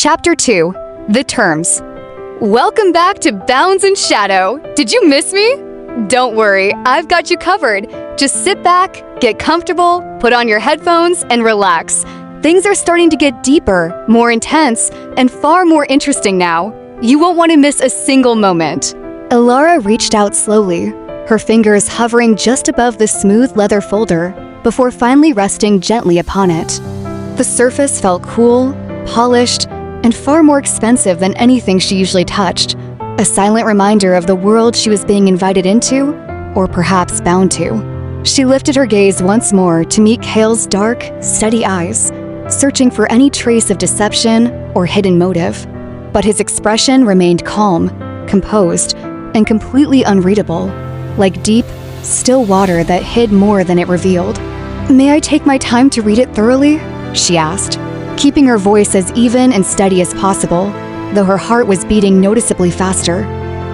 Chapter 2. The Terms. Welcome back to Bounds and Shadow. Did you miss me? Don't worry, I've got you covered. Just sit back, get comfortable, put on your headphones, and relax. Things are starting to get deeper, more intense, and far more interesting now. You won't want to miss a single moment. Elara reached out slowly, her fingers hovering just above the smooth leather folder before finally resting gently upon it. The surface felt cool, polished, and far more expensive than anything she usually touched, a silent reminder of the world she was being invited into, or perhaps bound to. She lifted her gaze once more to meet Cale's dark, steady eyes, searching for any trace of deception or hidden motive. But his expression remained calm, composed, and completely unreadable, like deep, still water that hid more than it revealed. "May I take my time to read it thoroughly?" she asked, keeping her voice as even and steady as possible, though her heart was beating noticeably faster.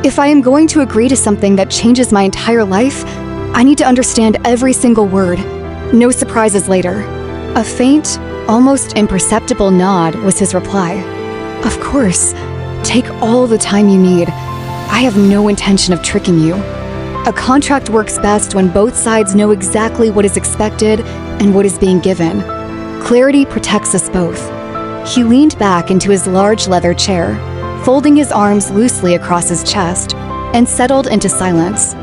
"If I am going to agree to something that changes my entire life, I need to understand every single word. No surprises later." A faint, almost imperceptible nod was his reply. "Of course. Take all the time you need. I have no intention of tricking you. A contract works best when both sides know exactly what is expected and what is being given. Clarity protects us both." He leaned back into his large leather chair, folding his arms loosely across his chest, and settled into silence.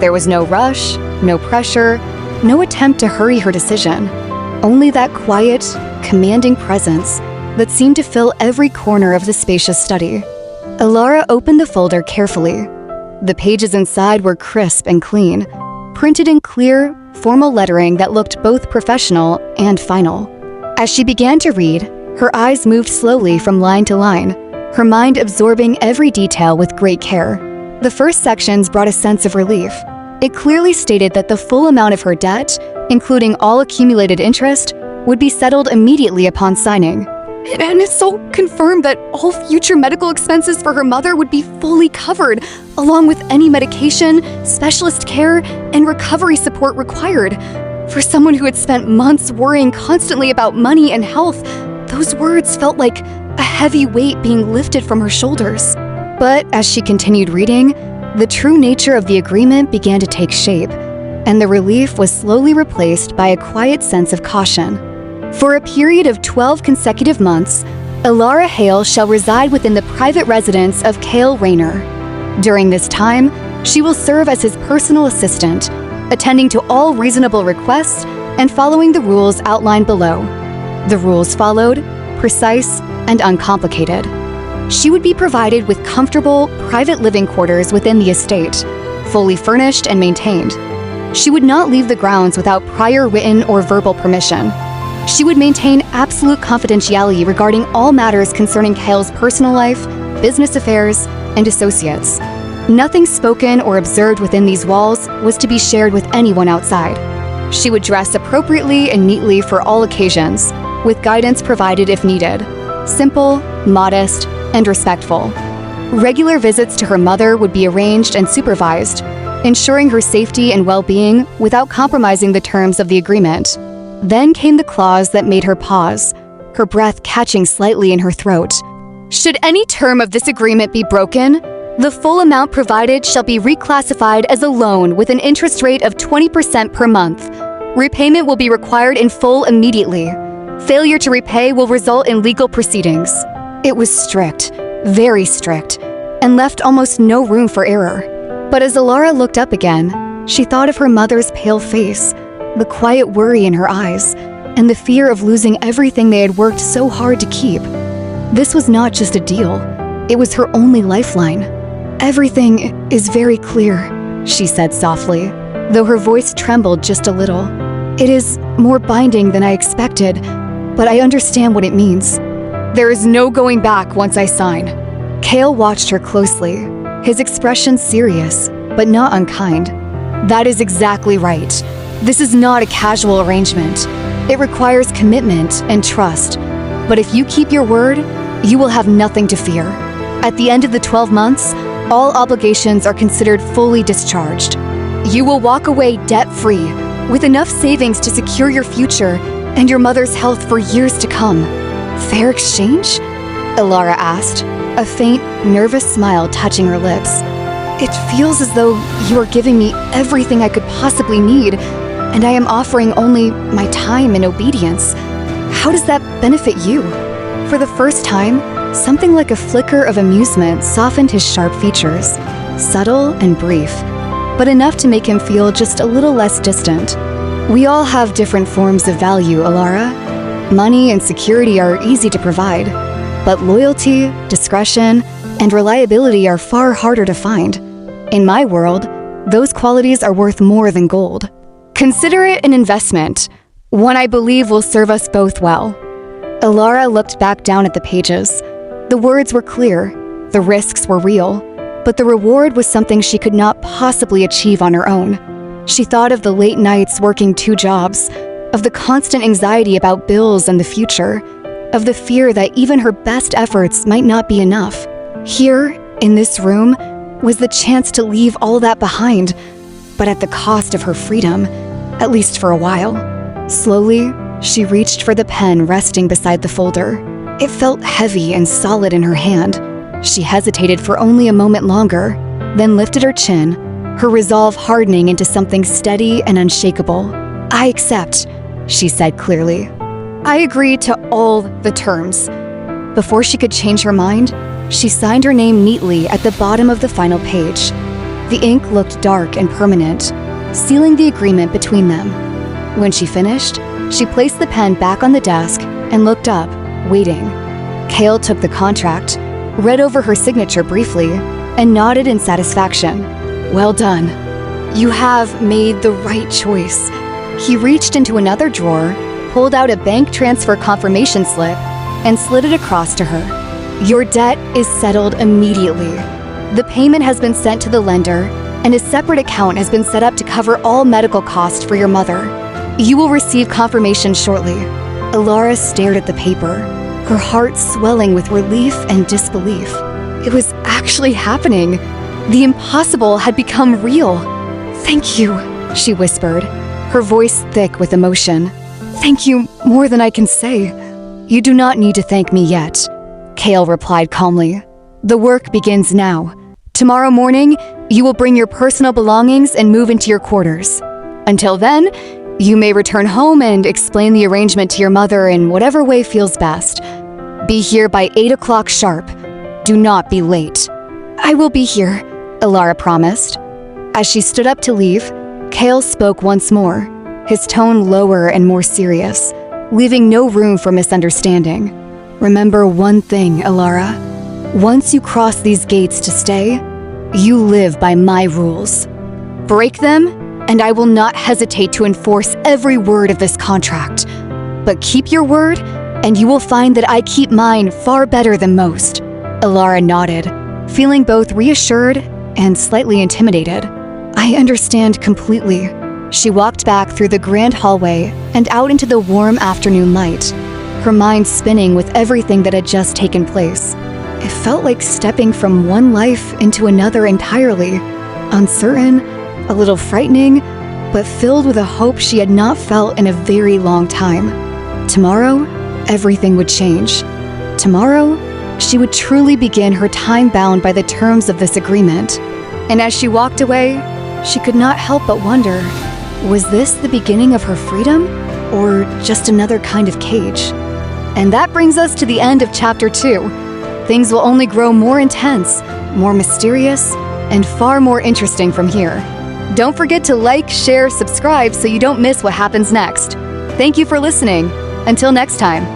There was no rush, no pressure, no attempt to hurry her decision. Only that quiet, commanding presence that seemed to fill every corner of the spacious study. Elara opened the folder carefully. The pages inside were crisp and clean, printed in clear, formal lettering that looked both professional and final. As she began to read, her eyes moved slowly from line to line, her mind absorbing every detail with great care. The first sections brought a sense of relief. It clearly stated that the full amount of her debt, including all accumulated interest, would be settled immediately upon signing. And it so confirmed that all future medical expenses for her mother would be fully covered, along with any medication, specialist care, and recovery support required. For someone who had spent months worrying constantly about money and health, those words felt like a heavy weight being lifted from her shoulders. But as she continued reading, the true nature of the agreement began to take shape, and the relief was slowly replaced by a quiet sense of caution. For a period of 12 consecutive months, Elara Hale shall reside within the private residence of Cale Rayner. During this time, she will serve as his personal assistant, attending to all reasonable requests and following the rules outlined below. The rules followed, precise and uncomplicated. She would be provided with comfortable, private living quarters within the estate, fully furnished and maintained. She would not leave the grounds without prior written or verbal permission. She would maintain absolute confidentiality regarding all matters concerning Cale's personal life, business affairs, and associates. Nothing spoken or observed within these walls was to be shared with anyone outside. She would dress appropriately and neatly for all occasions, with guidance provided if needed. Simple, modest, and respectful. Regular visits to her mother would be arranged and supervised, ensuring her safety and well-being without compromising the terms of the agreement. Then came the clause that made her pause, her breath catching slightly in her throat. Should any term of this agreement be broken, the full amount provided shall be reclassified as a loan with an interest rate of 20% per month. Repayment will be required in full immediately. Failure to repay will result in legal proceedings. It was strict, very strict, and left almost no room for error. But as Elara looked up again, she thought of her mother's pale face, the quiet worry in her eyes, and the fear of losing everything they had worked so hard to keep. This was not just a deal, it was her only lifeline. "Everything is very clear," she said softly, though her voice trembled just a little. "It is more binding than I expected, but I understand what it means. There is no going back once I sign." Cale watched her closely, his expression serious, but not unkind. "That is exactly right. This is not a casual arrangement. It requires commitment and trust. But if you keep your word, you will have nothing to fear. At the end of the 12 months, all obligations are considered fully discharged. You will walk away debt-free, with enough savings to secure your future and your mother's health for years to come. Fair exchange?" Elara asked, a faint, nervous smile touching her lips. It feels as though you are giving me everything I could possibly need, and I am offering only my time and obedience. How does that benefit you? For the first time, something like a flicker of amusement softened his sharp features, subtle and brief, but enough to make him feel just a little less distant. We all have different forms of value, Elara. Money and security are easy to provide, but loyalty, discretion, and reliability are far harder to find. In my world, those qualities are worth more than gold. Consider it an investment, one I believe will serve us both well. Elara looked back down at the pages. The words were clear, the risks were real, but the reward was something she could not possibly achieve on her own. She thought of the late nights working 2 jobs, of the constant anxiety about bills and the future, of the fear that even her best efforts might not be enough. Here, in this room, was the chance to leave all that behind, but at the cost of her freedom, at least for a while. Slowly, she reached for the pen resting beside the folder. It felt heavy and solid in her hand. She hesitated for only a moment longer, then lifted her chin, her resolve hardening into something steady and unshakable. "I accept," she said clearly. "I agree to all the terms." Before she could change her mind, she signed her name neatly at the bottom of the final page. The ink looked dark and permanent, sealing the agreement between them. When she finished, she placed the pen back on the desk and looked up, waiting. Cale took the contract, read over her signature briefly, and nodded in satisfaction. "Well done. You have made the right choice." He reached into another drawer, pulled out a bank transfer confirmation slip, and slid it across to her. "Your debt is settled immediately. The payment has been sent to the lender, and a separate account has been set up to cover all medical costs for your mother. You will receive confirmation shortly." Elara stared at the paper, her heart swelling with relief and disbelief. It was actually happening. The impossible had become real. "Thank you," she whispered, her voice thick with emotion. "Thank you more than I can say." "You do not need to thank me yet," Cale replied calmly. "The work begins now. Tomorrow morning, you will bring your personal belongings and move into your quarters. Until then, you may return home and explain the arrangement to your mother in whatever way feels best. Be here by 8 o'clock sharp. Do not be late." "I will be here," Elara promised. As she stood up to leave, Cale spoke once more, his tone lower and more serious, leaving no room for misunderstanding. "Remember one thing, Elara. Once you cross these gates to stay, you live by my rules. Break them, and I will not hesitate to enforce every word of this contract. But keep your word, and you will find that I keep mine far better than most." Elara nodded, feeling both reassured and slightly intimidated. "I understand completely." She walked back through the grand hallway and out into the warm afternoon light, her mind spinning with everything that had just taken place. It felt like stepping from one life into another entirely, uncertain, a little frightening, but filled with a hope she had not felt in a very long time. Tomorrow, everything would change. Tomorrow, she would truly begin her time bound by the terms of this agreement. And as she walked away, she could not help but wonder, was this the beginning of her freedom, or just another kind of cage? And that brings us to the end of Chapter 2. Things will only grow more intense, more mysterious, and far more interesting from here. Don't forget to like, share, subscribe so you don't miss what happens next. Thank you for listening. Until next time.